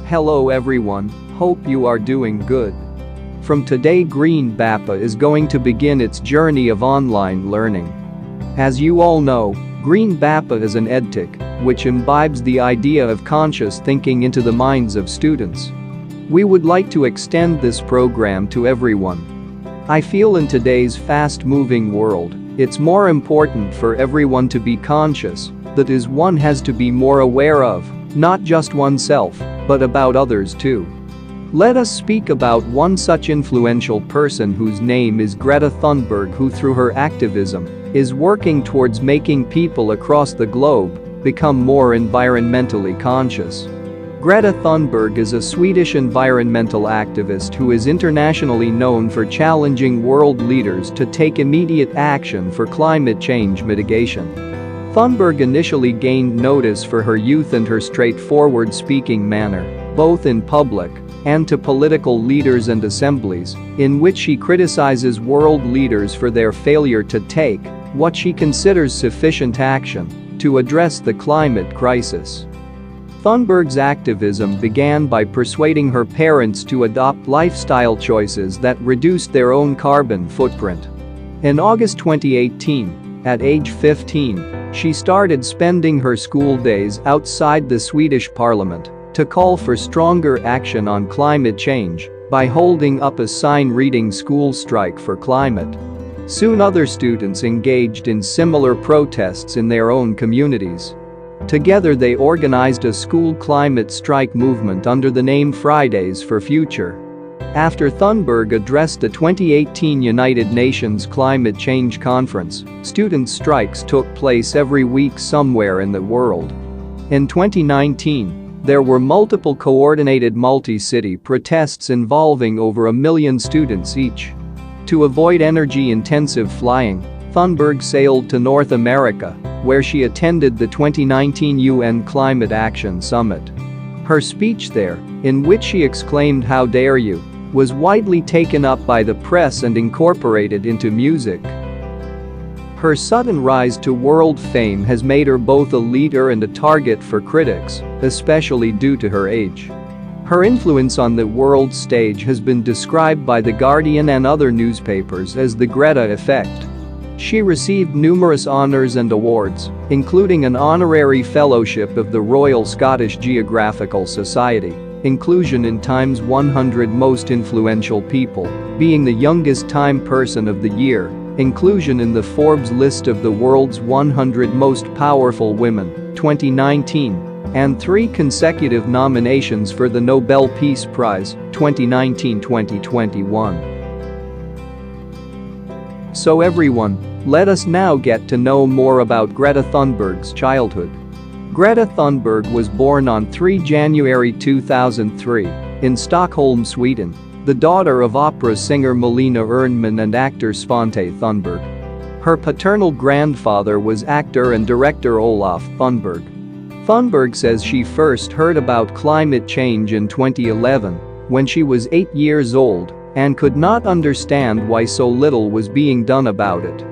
Hello everyone, hope you are doing good. From today Green Bappa is going to begin its journey of online learning. As you all know, Green Bappa is an edtech, which imbibes the idea of conscious thinking into the minds of students. We would like to extend this program to everyone. I feel in today's fast-moving world, it's more important for everyone to be conscious, that is, one has to be more aware of, not just oneself, but about others too. Let us speak about one such influential person whose name is Greta Thunberg, who through her activism is working towards making people across the globe become more environmentally conscious. Greta Thunberg is a Swedish environmental activist who is internationally known for challenging world leaders to take immediate action for climate change mitigation. Thunberg initially gained notice for her youth and her straightforward speaking manner, both in public and to political leaders and assemblies, in which she criticizes world leaders for their failure to take what she considers sufficient action to address the climate crisis. Thunberg's activism began by persuading her parents to adopt lifestyle choices that reduced their own carbon footprint. In August 2018, at age 15, she started spending her school days outside the Swedish parliament to call for stronger action on climate change by holding up a sign reading "School Strike for Climate." Soon other students engaged in similar protests in their own communities. Together they organized a school climate strike movement under the name Fridays for Future. After Thunberg addressed the 2018 United Nations Climate Change Conference, student strikes took place every week somewhere in the world. In 2019, there were multiple coordinated multi-city protests involving over 1 million students each. To avoid energy-intensive flying, Thunberg sailed to North America, where she attended the 2019 UN Climate Action Summit. Her speech there, in which she exclaimed "How dare you?" was widely taken up by the press and incorporated into music. Her sudden rise to world fame has made her both a leader and a target for critics, especially due to her age. Her influence on the world stage has been described by The Guardian and other newspapers as the Greta effect. She received numerous honors and awards, including an honorary fellowship of the Royal Scottish Geographical Society, inclusion in Time's 100 Most Influential People, being the youngest Time Person of the Year, inclusion in the Forbes list of the world's 100 most powerful women, 2019, and 3 consecutive nominations for the Nobel Peace Prize, 2019-2021. So everyone, let us now get to know more about Greta Thunberg's childhood. Greta Thunberg was born on 3 January 2003 in Stockholm, Sweden, the daughter of opera singer Malina Ernman and actor Svante Thunberg. Her paternal grandfather was actor and director Olof Thunberg. Thunberg says she first heard about climate change in 2011 when she was 8 years old and could not understand why so little was being done about it.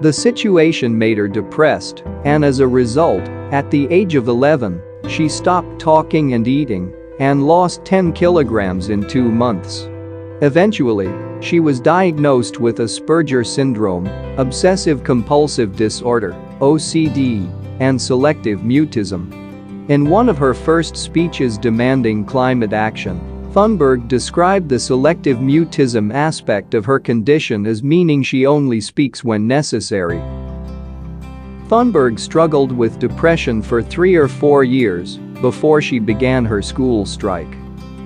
The situation made her depressed, and as a result, at the age of 11, she stopped talking and eating and lost 10 kilograms in 2 months. Eventually, she was diagnosed with Asperger's syndrome, obsessive-compulsive disorder, OCD, and selective mutism. In one of her first speeches demanding climate action, Thunberg described the selective mutism aspect of her condition as meaning she only speaks when necessary. Thunberg struggled with depression for 3 or 4 years before she began her school strike.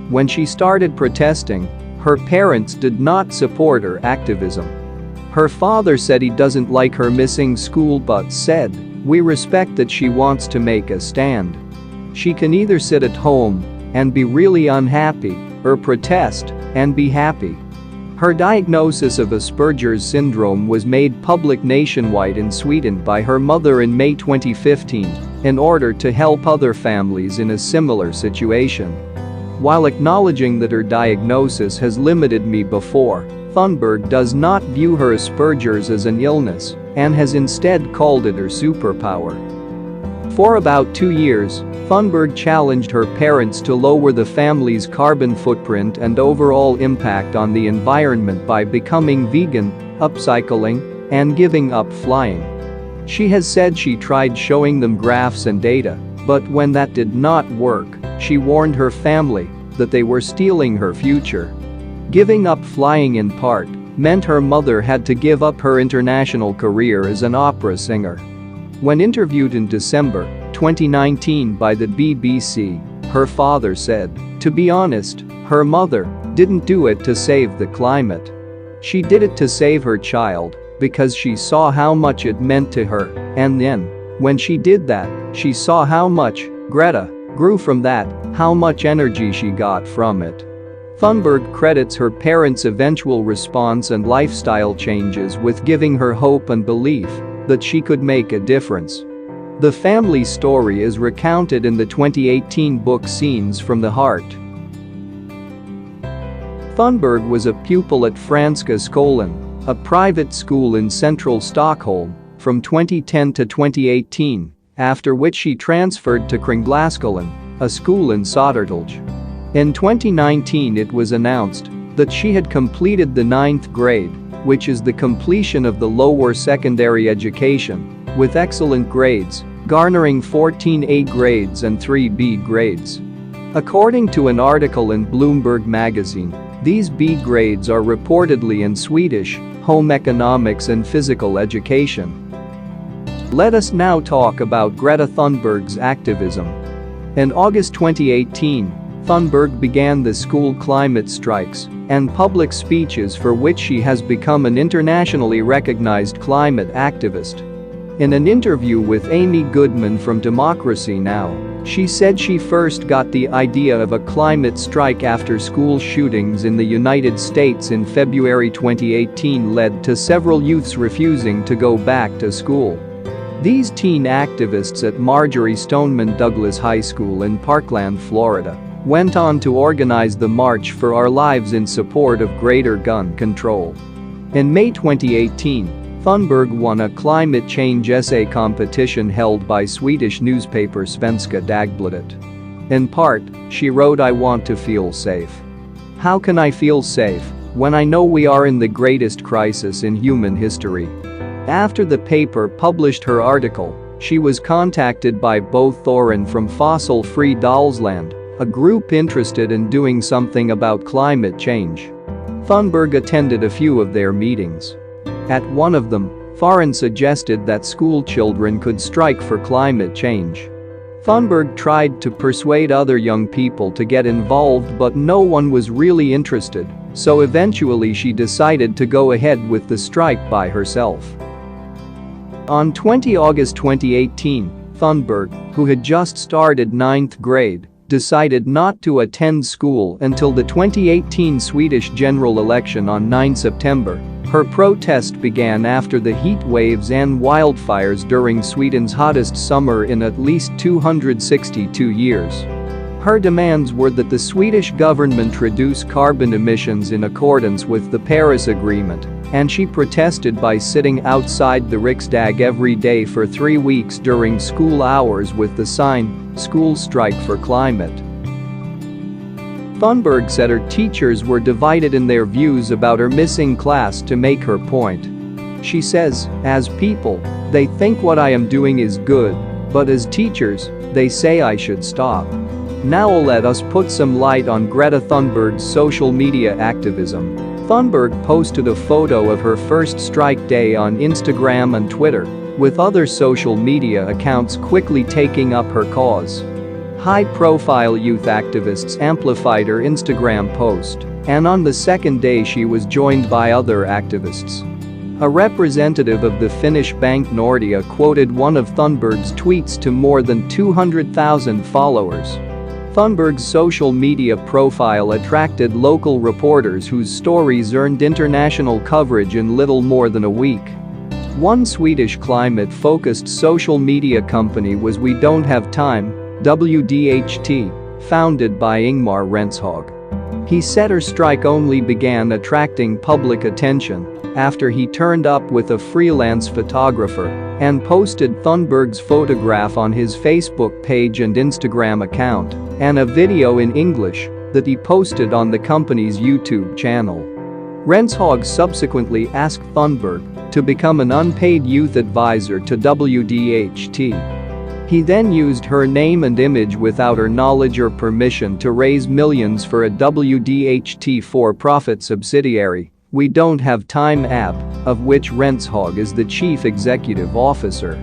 When she started protesting, her parents did not support her activism. Her father said he doesn't like her missing school but said, "We respect that she wants to make a stand. She can either sit at home and be really unhappy or protest and be happy." Her diagnosis of Asperger's syndrome was made public nationwide in Sweden by her mother in May 2015 in order to help other families in a similar situation. While acknowledging that her diagnosis has limited me before, Thunberg does not view her Asperger's as an illness and has instead called it her superpower. For about 2 years, Thunberg challenged her parents to lower the family's carbon footprint and overall impact on the environment by becoming vegan, upcycling, and giving up flying. She has said she tried showing them graphs and data, but when that did not work, she warned her family that they were stealing her future. Giving up flying in part meant her mother had to give up her international career as an opera singer. When interviewed in December 2019 by the BBC, her father said, "To be honest, her mother didn't do it to save the climate. She did it to save her child because she saw how much it meant to her, and then, when she did that, she saw how much Greta grew from that, how much energy she got from it." Thunberg credits her parents' eventual response and lifestyle changes with giving her hope and belief that she could make a difference. The family story is recounted in the 2018 book Scenes from the Heart. Thunberg was a pupil at Franska Skolan, a private school in central Stockholm, from 2010 to 2018, after which she transferred to Kringlaskolan, a school in Södertälje. In 2019 it was announced that she had completed the 9th grade, which is the completion of the lower secondary education, with excellent grades, garnering 14 A grades and 3 B grades. According to an article in Bloomberg magazine, these B grades are reportedly in Swedish, home economics and physical education. Let us now talk about Greta Thunberg's activism. In August 2018, Thunberg began the school climate strikes and public speeches for which she has become an internationally recognized climate activist. In an interview with Amy Goodman from Democracy Now!, she said she first got the idea of a climate strike after school shootings in the United States in February 2018 led to several youths refusing to go back to school. These teen activists at Marjorie Stoneman Douglas High School in Parkland, Florida, went on to organize the March for Our Lives in support of greater gun control. In May 2018, Thunberg won a climate change essay competition held by Swedish newspaper Svenska Dagbladet. In part, she wrote, "I want to feel safe. How can I feel safe when I know we are in the greatest crisis in human history?" After the paper published her article, she was contacted by Bo Thorin from Fossil Free Dalsland, a group interested in doing something about climate change. Thunberg attended a few of their meetings. At one of them, Thorin suggested that school children could strike for climate change. Thunberg tried to persuade other young people to get involved, but no one was really interested, so eventually she decided to go ahead with the strike by herself. On 20 August 2018, Thunberg, who had just started 9th grade, decided not to attend school until the 2018 Swedish general election on 9 September. Her protest began after the heat waves and wildfires during Sweden's hottest summer in at least 262 years. Her demands were that the Swedish government reduce carbon emissions in accordance with the Paris Agreement, and she protested by sitting outside the Riksdag every day for 3 weeks during school hours with the sign, "School Strike for Climate." Thunberg said her teachers were divided in their views about her missing class to make her point. She says, "As people, they think what I am doing is good, but as teachers, they say I should stop." Now let us put some light on Greta Thunberg's social media activism. Thunberg posted a photo of her first strike day on Instagram and Twitter, with other social media accounts quickly taking up her cause. High-profile youth activists amplified her Instagram post, and on the second day she was joined by other activists. A representative of the Finnish bank Nordea quoted one of Thunberg's tweets to more than 200,000 followers. Thunberg's social media profile attracted local reporters whose stories earned international coverage in little more than a week. One Swedish climate-focused social media company was We Don't Have Time, WDHT, founded by Ingmar Rentzhog. He said her strike only began attracting public attention after he turned up with a freelance photographer and posted Thunberg's photograph on his Facebook page and Instagram account, and a video in English that he posted on the company's YouTube channel. Renshaug subsequently asked Thunberg to become an unpaid youth advisor to WDHT. He then used her name and image without her knowledge or permission to raise millions for a WDHT for-profit subsidiary, We Don't Have Time app, of which Renshaug is the chief executive officer.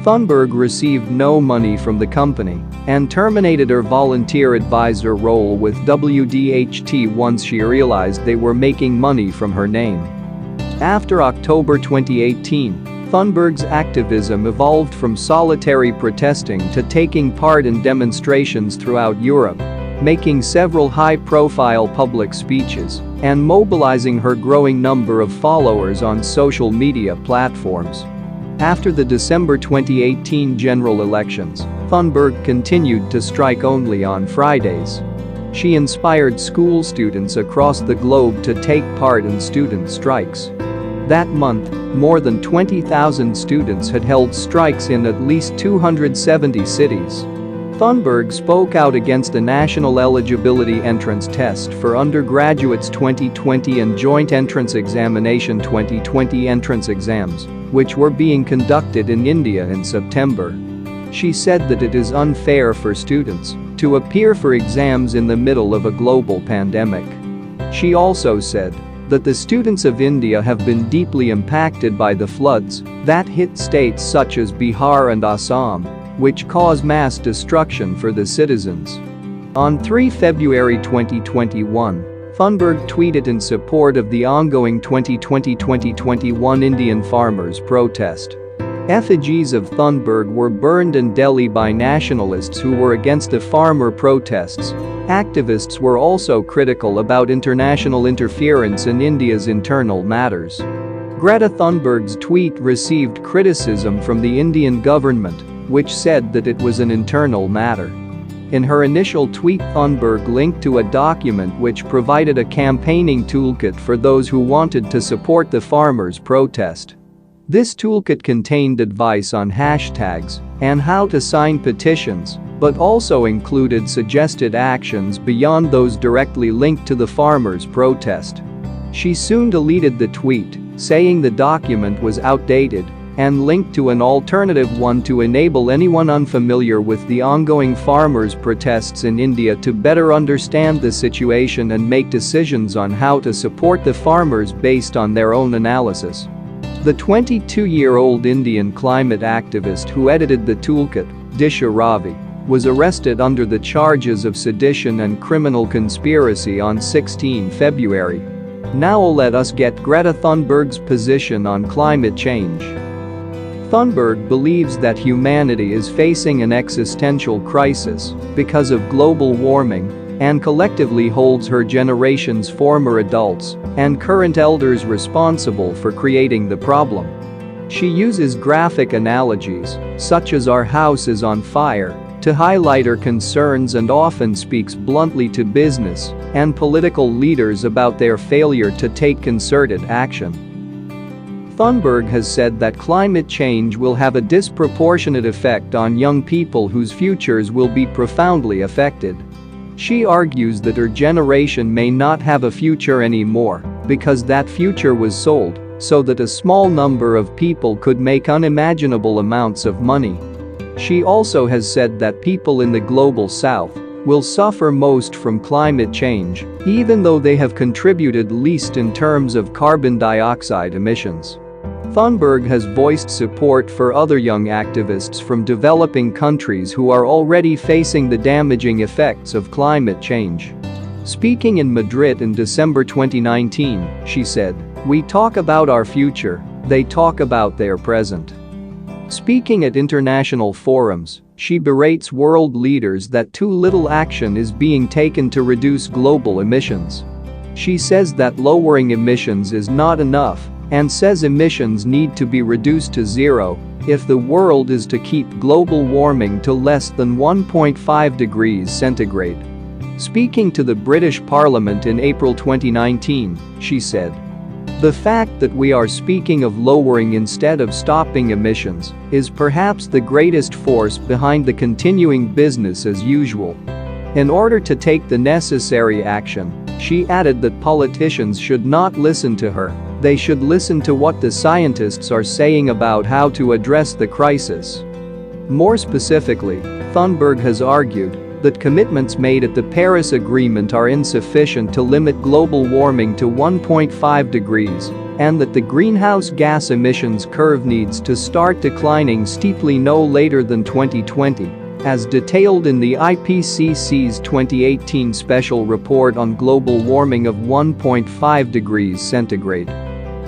Thunberg received no money from the company and terminated her volunteer advisor role with WDHT once she realized they were making money from her name. After October 2018, Thunberg's activism evolved from solitary protesting to taking part in demonstrations throughout Europe, making several high-profile public speeches, and mobilizing her growing number of followers on social media platforms. After the December 2018 general elections, Thunberg continued to strike only on Fridays. She inspired school students across the globe to take part in student strikes. That month, more than 20,000 students had held strikes in at least 270 cities. Thunberg spoke out against a national eligibility entrance test for undergraduates 2020 and joint entrance examination 2020 entrance exams, which were being conducted in India in September. She said that it is unfair for students to appear for exams in the middle of a global pandemic. She also said that the students of India have been deeply impacted by the floods that hit states such as Bihar and Assam, which cause mass destruction for the citizens. On 3 February 2021, Thunberg tweeted in support of the ongoing 2020-2021 Indian farmers' protest. Effigies of Thunberg were burned in Delhi by nationalists who were against the farmer protests. Activists were also critical about international interference in India's internal matters. Greta Thunberg's tweet received criticism from the Indian government, which said that it was an internal matter. In her initial tweet, Thunberg linked to a document which provided a campaigning toolkit for those who wanted to support the farmers' protest. This toolkit contained advice on hashtags and how to sign petitions, but also included suggested actions beyond those directly linked to the farmers' protest. She soon deleted the tweet, saying the document was outdated, and linked to an alternative one to enable anyone unfamiliar with the ongoing farmers' protests in India to better understand the situation and make decisions on how to support the farmers based on their own analysis. The 22-year-old Indian climate activist who edited the toolkit, Disha Ravi, was arrested under the charges of sedition and criminal conspiracy on 16 February. Now let us get Greta Thunberg's position on climate change. Thunberg believes that humanity is facing an existential crisis because of global warming and collectively holds her generation's former adults and current elders responsible for creating the problem. She uses graphic analogies, such as "our house is on fire," to highlight her concerns and often speaks bluntly to business and political leaders about their failure to take concerted action. Thunberg has said that climate change will have a disproportionate effect on young people whose futures will be profoundly affected. She argues that her generation may not have a future anymore because that future was sold so that a small number of people could make unimaginable amounts of money. She also has said that people in the global south will suffer most from climate change, even though they have contributed least in terms of carbon dioxide emissions. Thunberg has voiced support for other young activists from developing countries who are already facing the damaging effects of climate change. Speaking in Madrid in December 2019, she said, "We talk about our future, they talk about their present." Speaking at international forums, she berates world leaders that too little action is being taken to reduce global emissions. She says that lowering emissions is not enough and says emissions need to be reduced to zero if the world is to keep global warming to less than 1.5 degrees centigrade. Speaking to the British Parliament in April 2019, she said, The fact that we are speaking of lowering instead of stopping emissions is perhaps the greatest force behind the continuing business as usual. In order to take the necessary action, she added that politicians should not listen to her, they should listen to what the scientists are saying about how to address the crisis. More specifically, Thunberg has argued that commitments made at the Paris Agreement are insufficient to limit global warming to 1.5 degrees, and that the greenhouse gas emissions curve needs to start declining steeply no later than 2020, as detailed in the IPCC's 2018 special report on global warming of 1.5 degrees centigrade.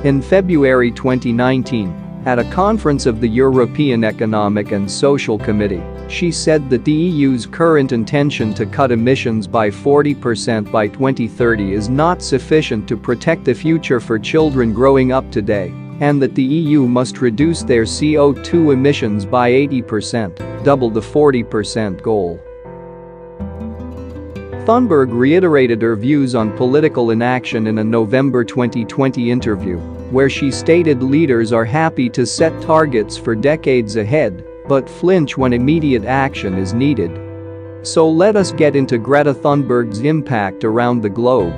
In February 2019, at a conference of the European Economic and Social Committee, she said that the EU's current intention to cut emissions by 40% by 2030 is not sufficient to protect the future for children growing up today, and that the EU must reduce their CO2 emissions by 80%, double the 40% goal. Thunberg reiterated her views on political inaction in a November 2020 interview, where she stated leaders are happy to set targets for decades ahead, but flinch when immediate action is needed. So let us get into Greta Thunberg's impact around the globe.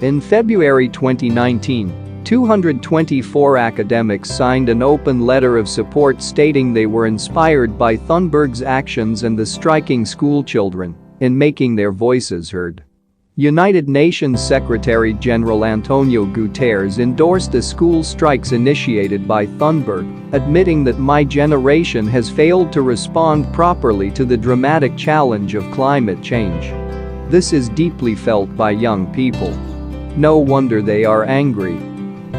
In February 2019, 224 academics signed an open letter of support stating they were inspired by Thunberg's actions and the striking schoolchildren in making their voices heard. United Nations Secretary-General Antonio Guterres endorsed the school strikes initiated by Thunberg, admitting that my generation has failed to respond properly to the dramatic challenge of climate change. This is deeply felt by young people. No wonder they are angry.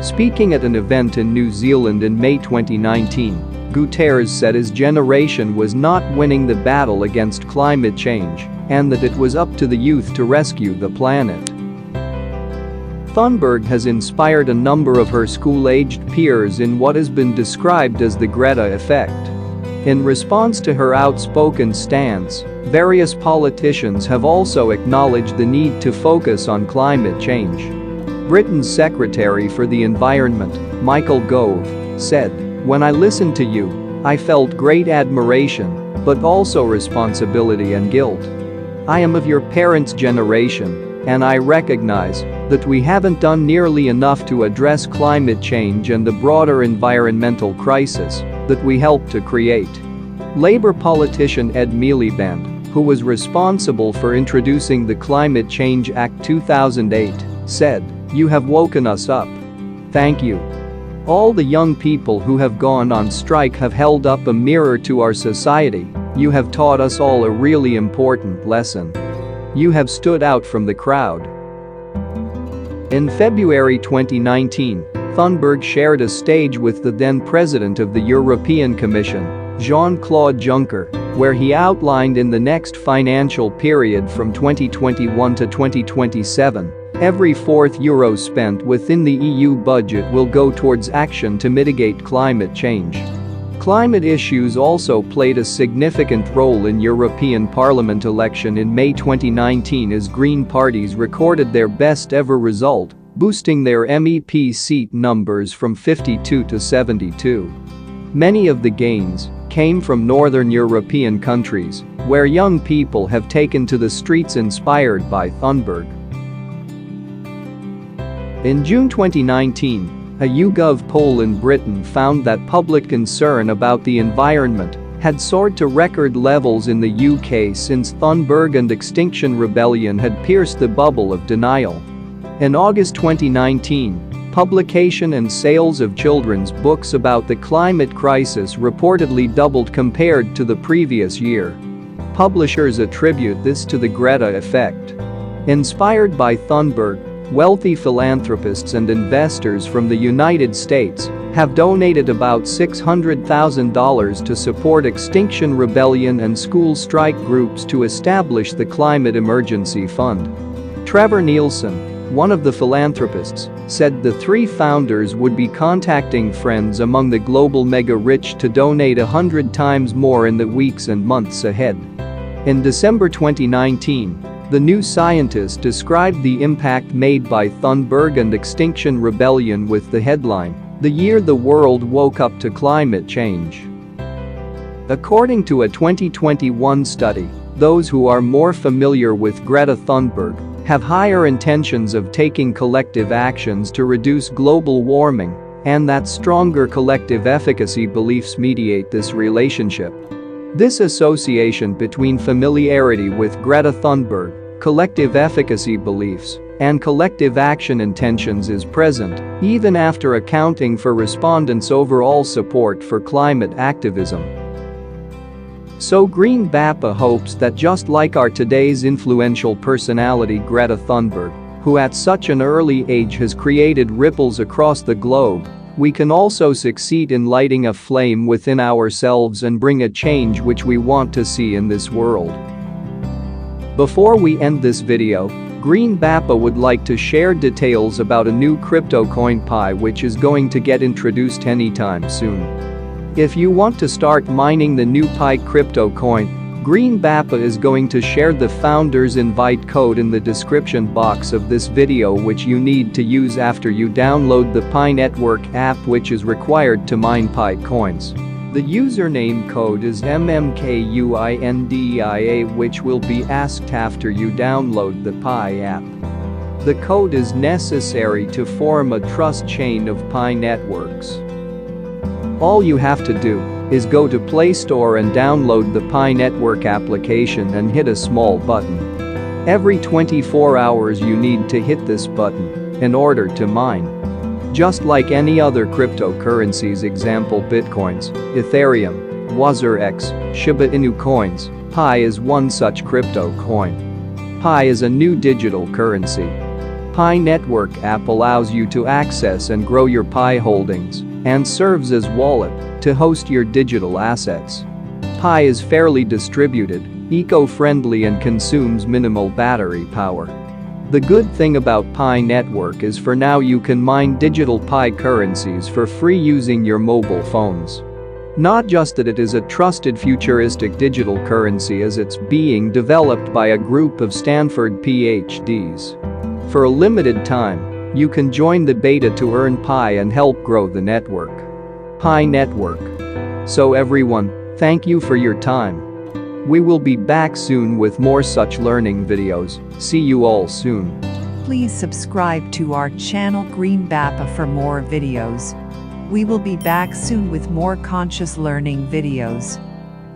Speaking at an event in New Zealand in May 2019, Guterres said his generation was not winning the battle against climate change, and that it was up to the youth to rescue the planet. Thunberg has inspired a number of her school-aged peers in what has been described as the Greta effect. In response to her outspoken stance, various politicians have also acknowledged the need to focus on climate change. Britain's Secretary for the Environment, Michael Gove, said, "When I listened to you, I felt great admiration, but also responsibility and guilt. I am of your parents' generation, and I recognize that we haven't done nearly enough to address climate change and the broader environmental crisis that we helped to create." Labour politician Ed Miliband, who was responsible for introducing the Climate Change Act 2008, said, "You have woken us up. Thank you. All the young people who have gone on strike have held up a mirror to our society. You have taught us all a really important lesson. You have stood out from the crowd." In February 2019, Thunberg shared a stage with the then president of the European Commission, Jean-Claude Juncker, where he outlined in the next financial period from 2021 to 2027, every fourth euro spent within the EU budget will go towards action to mitigate climate change. Climate issues also played a significant role in European Parliament election in May 2019 as Green parties recorded their best ever result, boosting their MEP seat numbers from 52 to 72. Many of the gains came from northern European countries, where young people have taken to the streets inspired by Thunberg. In June 2019, a YouGov poll in Britain found that public concern about the environment had soared to record levels in the UK since Thunberg and Extinction Rebellion had pierced the bubble of denial. In August 2019, publication and sales of children's books about the climate crisis reportedly doubled compared to the previous year. Publishers attribute this to the Greta effect. Inspired by Thunberg, wealthy philanthropists and investors from the United States have donated about $600,000 to support Extinction Rebellion and school strike groups to establish the Climate Emergency Fund. Trevor Nielsen, one of the philanthropists, said the three founders would be contacting friends among the global mega-rich to donate 100 times more in the weeks and months ahead. In December 2019, The New Scientist described the impact made by Thunberg and Extinction Rebellion with the headline, "The Year the World Woke Up to Climate Change." According to a 2021 study, those who are more familiar with Greta Thunberg have higher intentions of taking collective actions to reduce global warming, and that stronger collective efficacy beliefs mediate this relationship. This association between familiarity with Greta Thunberg, collective efficacy beliefs, and collective action intentions is present, even after accounting for respondents' overall support for climate activism. So Green Bappa hopes that just like our today's influential personality Greta Thunberg, who at such an early age has created ripples across the globe, we can also succeed in lighting a flame within ourselves and bring a change which we want to see in this world. Before we end this video, Green Bappa would like to share details about a new crypto coin Pi which is going to get introduced anytime soon. If you want to start mining the new Pi crypto coin, Green Bappa is going to share the founder's invite code in the description box of this video, which you need to use after you download the Pi Network app, which is required to mine Pi coins. The username code is MMKUINDIA, which will be asked after you download the Pi app. The code is necessary to form a trust chain of Pi networks. All you have to do is go to Play Store and download the Pi Network application and hit a small button. Every 24 hours you need to hit this button in order to mine. Just like any other cryptocurrencies, example Bitcoins, Ethereum, WazirX, Shiba Inu coins, Pi is one such crypto coin. Pi is a new digital currency. Pi Network app allows you to access and grow your Pi holdings and serves as wallet to host your digital assets. Pi is fairly distributed, eco-friendly and consumes minimal battery power. The good thing about Pi Network is for now you can mine digital Pi currencies for free using your mobile phones. Not just that it is a trusted futuristic digital currency, as it's being developed by a group of Stanford PhDs. For a limited time, you can join the beta to earn Pi and help grow the network. Pi Network. So everyone, thank you for your time. We will be back soon with more such learning videos. See you all soon. Please subscribe to our channel Green Bappa for more videos. We will be back soon with more conscious learning videos.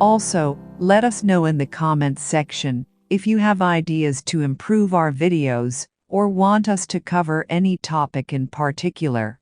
Also, let us know in the comments section if you have ideas to improve our videos or want us to cover any topic in particular.